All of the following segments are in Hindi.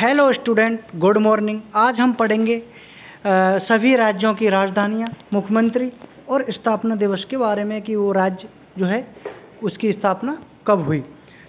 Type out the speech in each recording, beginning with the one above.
Hello student, good morning. आज हम पढ़ेंगे सभी राज्यों की राजधानियाँ, मुख्यमंत्री और स्थापना दिवस के बारे में कि वो राज्य जो है उसकी स्थापना कब हुई।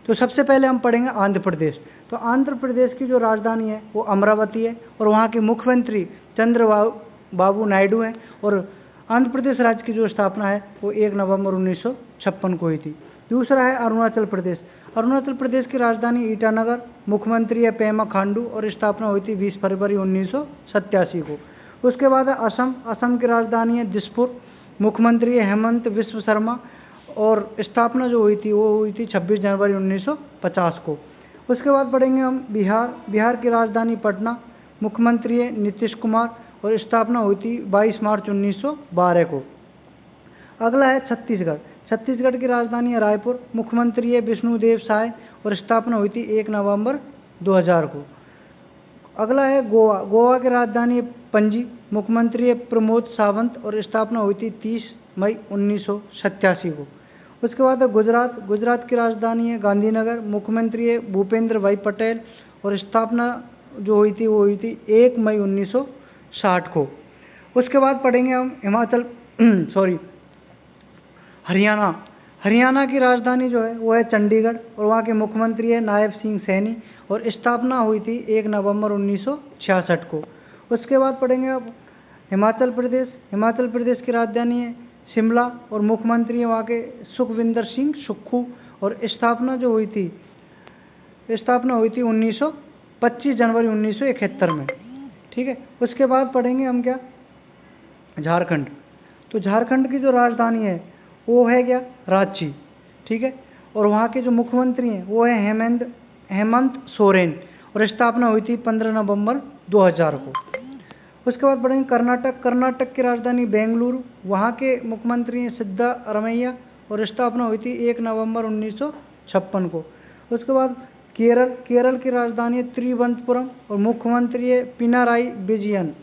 तो सबसे पहले हम पढ़ेंगे आंध्र प्रदेश। तो आंध्र प्रदेश की जो राजधानी है वो अमरावती है और वहाँ के मुख्यमंत्री चंद्रबाबू नायडू हैं। और आंध्र प्रदेश राज्य की जो स्थापना है वो 1 नवंबर 1956 को हुई थी। दूसरा है अरुणाचल प्रदेश। अरुणाचल प्रदेश की राजधानी ईटानगर, मुख्यमंत्री है पेमा खांडू और स्थापना हुई थी 20 फरवरी 1987 को। उसके बाद है असम। असम की राजधानी है दिसपुर, मुख्यमंत्री है हेमंत विश्व शर्मा और स्थापना जो हुई थी वो हुई थी 26 जनवरी 1950 को। उसके बाद पढ़ेंगे हम बिहार। बिहार की राजधानी पटना, मुख्यमंत्री है नीतीश कुमार और स्थापना हुई थी 22 मार्च 1912 को। अगला है छत्तीसगढ़। छत्तीसगढ़ की राजधानी है रायपुर, मुख्यमंत्री है विष्णुदेव साय और स्थापना हुई थी 1 नवंबर 2000 को। अगला है गोवा। गोवा की राजधानी है पणजी, मुख्यमंत्री है प्रमोद सावंत और स्थापना हुई थी 30 मई 1987 को। उसके बाद है गुजरात। गुजरात की राजधानी है गांधीनगर, मुख्यमंत्री है भूपेंद्र भाई पटेल और स्थापना जो हुई थी वो हुई थी 1 मई 1960 को। उसके बाद पढ़ेंगे हम हरियाणा। हरियाणा की राजधानी जो है वो है चंडीगढ़ और वहाँ के मुख्यमंत्री है नायब सिंह सैनी और स्थापना हुई थी 1 नवंबर 1966 को। उसके बाद पढ़ेंगे अब हिमाचल प्रदेश। हिमाचल प्रदेश की राजधानी है शिमला और मुख्यमंत्री है वहाँ के सुखविंदर सिंह सुक्खू और स्थापना हुई थी 25 जनवरी 1971 में। ठीक है। उसके बाद पढ़ेंगे हम क्या, झारखंड। तो झारखंड की जो राजधानी है वो है क्या, रांची। ठीक है। और वहाँ के जो मुख्यमंत्री हैं वो है हेमंत सोरेन और स्थापना हुई थी 15 नवंबर 2000 को। उसके बाद पढ़ेंगे कर्नाटक। कर्नाटक की राजधानी बेंगलुरु, वहाँ के मुख्यमंत्री हैं सिद्धारमैया और स्थापना हुई थी 1 नवंबर 1956 को। उसके बाद केरल। केरल की राजधानी है त्रिवंतपुरम और मुख्यमंत्री है पिनाराई विजयन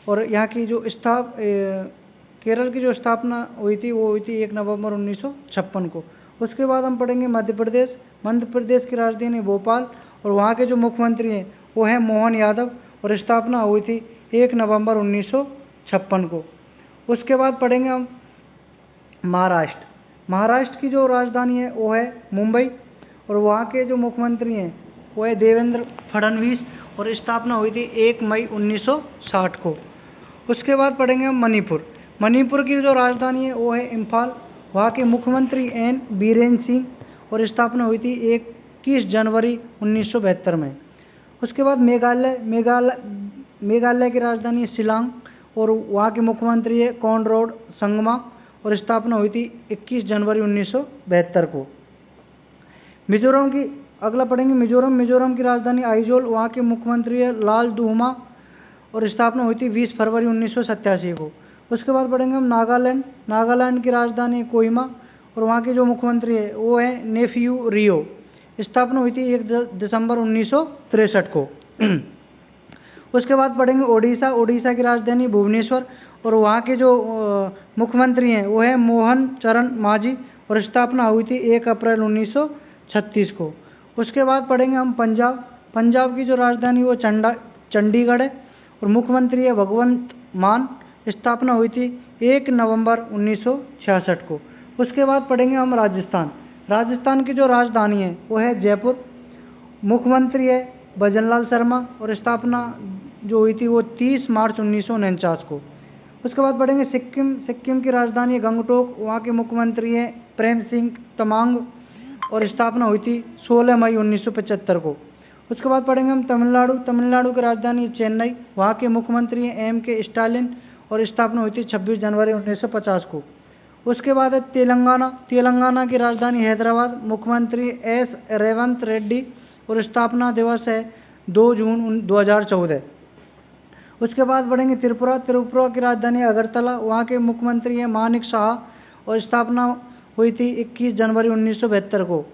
और यहाँ की जो केरल की जो स्थापना हुई थी वो हुई थी 1 नवंबर 1956 को। उसके बाद हम पढ़ेंगे मध्य प्रदेश। मध्य प्रदेश की राजधानी भोपाल और वहाँ के जो मुख्यमंत्री हैं वो है मोहन यादव और स्थापना हुई थी 1 नवंबर 1956 को। उसके बाद पढ़ेंगे हम महाराष्ट्र। महाराष्ट्र की जो राजधानी है वो है मुंबई और वहाँ के जो मुख्यमंत्री हैं वो है देवेंद्र फडणवीस और स्थापना हुई थी 1 मई 1960 को। उसके बाद पढ़ेंगे हम मणिपुर। मणिपुर की जो राजधानी है वो है इम्फाल, वहाँ के मुख्यमंत्री एन बीरेन सिंह और स्थापना हुई थी 21 जनवरी 1972 में। उसके बाद मेघालय की राजधानी है शिलांग और वहाँ के मुख्यमंत्री है कॉनरैड संगमा और स्थापना हुई थी 21 जनवरी 1972 को। मिजोरम की अगला पढ़ेंगे मिजोरम। मिजोरम की राजधानी आइजोल, वहाँ के मुख्यमंत्री है लाल दुहमा और स्थापना हुई थी 20 फरवरी 1987 को। उसके बाद पढ़ेंगे हम नागालैंड। नागालैंड की राजधानी है कोहिमा और वहाँ के जो मुख्यमंत्री है वो है नेफियू रियो, स्थापना हुई थी 1 दिसंबर 1963 को। उसके बाद पढ़ेंगे ओडिशा। ओडिशा की राजधानी भुवनेश्वर और वहाँ के जो मुख्यमंत्री हैं वो है मोहन चरण मांझी और स्थापना हुई थी 1 अप्रैल 1936 को। उसके बाद पढ़ेंगे हम पंजाब। पंजाब की जो राजधानी वो चंडीगढ़ है और मुख्यमंत्री है भगवंत मान, स्थापना हुई थी 1 नवंबर 1966 को। उसके बाद पढ़ेंगे हम राजस्थान। राजस्थान की जो राजधानी है वो है जयपुर, मुख्यमंत्री है भजनलाल शर्मा और स्थापना जो हुई थी वो 30 मार्च 1949 को। उसके बाद पढ़ेंगे सिक्किम। सिक्किम की राजधानी है गंगटोक, वहाँ के मुख्यमंत्री हैं प्रेम सिंह तमांग और स्थापना हुई थी 16 मई 1975 को। उसके बाद पढ़ेंगे हम तमिलनाडु। तमिलनाडु की राजधानी चेन्नई, वहाँ के मुख्यमंत्री हैं M.K. स्टालिन और स्थापना हुई थी 26 जनवरी 1950 को। उसके बाद है तेलंगाना। तेलंगाना की राजधानी हैदराबाद, मुख्यमंत्री S. रेवंत रेड्डी और स्थापना दिवस है 2 जून 2014। उसके बाद बढ़ेंगे त्रिपुरा। त्रिपुरा की राजधानी अगरतला, वहाँ के मुख्यमंत्री हैं मानिक शाह और स्थापना हुई थी 21 जनवरी 1972 को।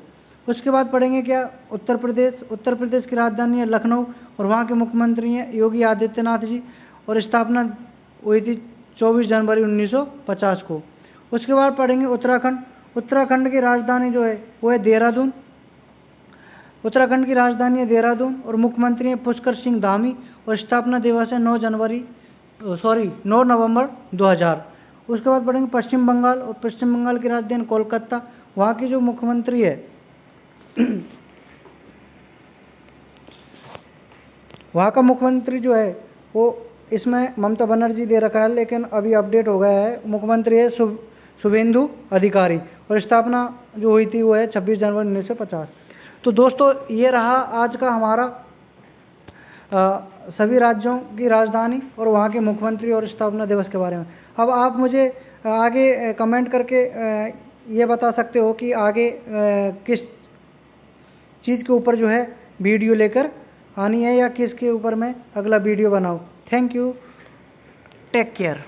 उसके बाद पढ़ेंगे क्या, उत्तर प्रदेश। उत्तर प्रदेश की राजधानी है लखनऊ और वहाँ के मुख्यमंत्री हैं योगी आदित्यनाथ जी और स्थापना हुई थी 24 जनवरी 1950 को। उसके बाद पढ़ेंगे उत्तराखंड। उत्तराखंड की राजधानी जो है वो है देहरादून उत्तराखंड की राजधानी है देहरादून और मुख्यमंत्री हैं पुष्कर सिंह धामी और स्थापना दिवस है 9 नवंबर 2000। उसके बाद पढ़ेंगे पश्चिम बंगाल, और पश्चिम बंगाल की राजधानी कोलकाता। वहाँ की जो मुख्यमंत्री है वहाँ का मुख्यमंत्री जो है वो इसमें ममता बनर्जी दे रखा है, लेकिन अभी अपडेट हो गया है, मुख्यमंत्री है शुभेंदु अधिकारी, और स्थापना जो हुई थी वो है 26 जनवरी 1950। तो दोस्तों ये रहा आज का हमारा सभी राज्यों की राजधानी और वहाँ के मुख्यमंत्री और स्थापना दिवस के बारे में। अब आप मुझे आगे कमेंट करके ये बता सकते हो कि आगे किस चीज़ के ऊपर जो है वीडियो लेकर आनी है, या किसके ऊपर मैं अगला वीडियो बनाऊँ। Thank you, take care.